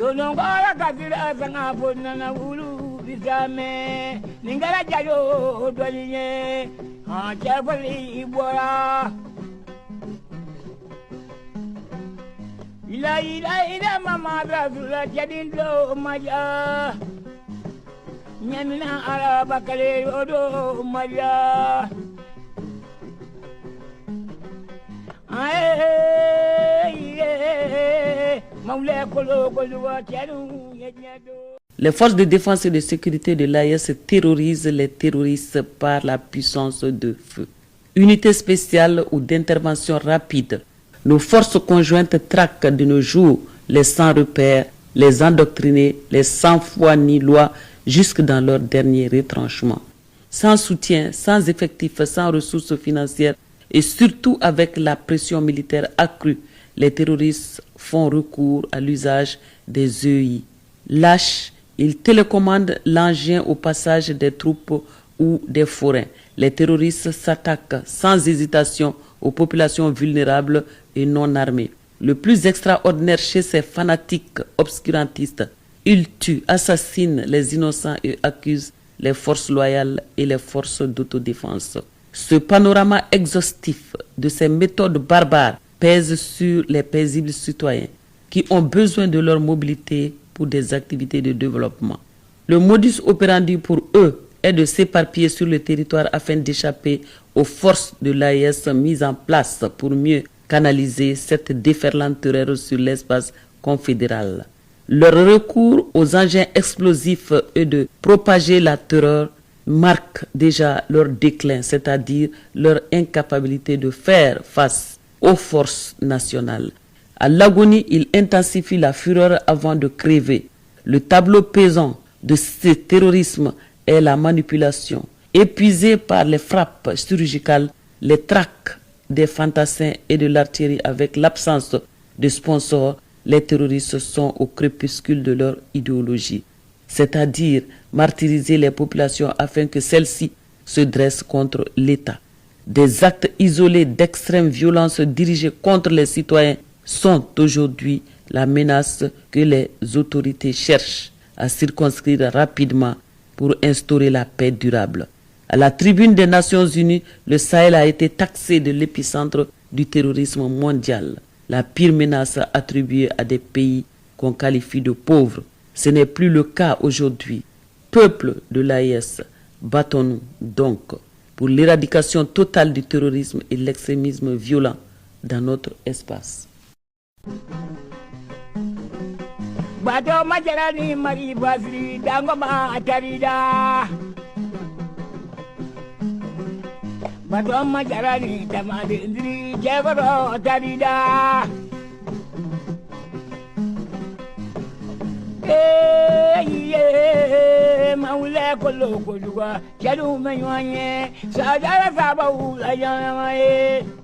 Donongola katira sanga ponna na ulu bisame ningala jayo dolinye ha chapali ibora ila mama razula jadindo maja nyamina araba kale odo maja Les forces de défense et de sécurité de l'AES terrorisent les terroristes par la puissance de feu. Unité spéciale ou d'intervention rapide, nos forces conjointes traquent de nos jours les sans repères, les endoctrinés, les sans foi ni loi jusque dans leur dernier retranchement. Sans soutien, sans effectifs, sans ressources financières et surtout avec la pression militaire accrue, les terroristes font recours à l'usage des EI. Lâches, ils télécommandent l'engin au passage des troupes ou des forains. Les terroristes s'attaquent sans hésitation aux populations vulnérables et non armées. Le plus extraordinaire chez ces fanatiques obscurantistes, ils tuent, assassinent les innocents et accusent les forces loyales et les forces d'autodéfense. Ce panorama exhaustif de ces méthodes barbares pèse sur les paisibles citoyens qui ont besoin de leur mobilité pour des activités de développement. Le modus operandi pour eux est de s'éparpiller sur le territoire afin d'échapper aux forces de l'AES mises en place pour mieux canaliser cette déferlante terreur sur l'espace confédéral. Leur recours aux engins explosifs et de propager la terreur marque déjà leur déclin, c'est-à-dire leur incapacité de faire face aux forces nationales. À l'agonie, ils intensifient la fureur avant de crever. Le tableau pesant de ce terrorisme est la manipulation. Épuisés par les frappes chirurgicales, les traques des fantassins et de l'artillerie avec l'absence de sponsors, les terroristes sont au crépuscule de leur idéologie, c'est-à-dire martyriser les populations afin que celles-ci se dressent contre l'État. Des actes isolés d'extrême violence dirigés contre les citoyens sont aujourd'hui la menace que les autorités cherchent à circonscrire rapidement pour instaurer la paix durable. À la tribune des Nations Unies, le Sahel a été taxé de l'épicentre du terrorisme mondial, la pire menace attribuée à des pays qu'on qualifie de pauvres. Ce n'est plus le cas aujourd'hui. Peuple de l'AES, battons-nous donc pour l'éradication totale du terrorisme et l'extrémisme violent dans notre espace. Maule kolo koluwa, jalu menyanye, sajara sabawu la jamaye.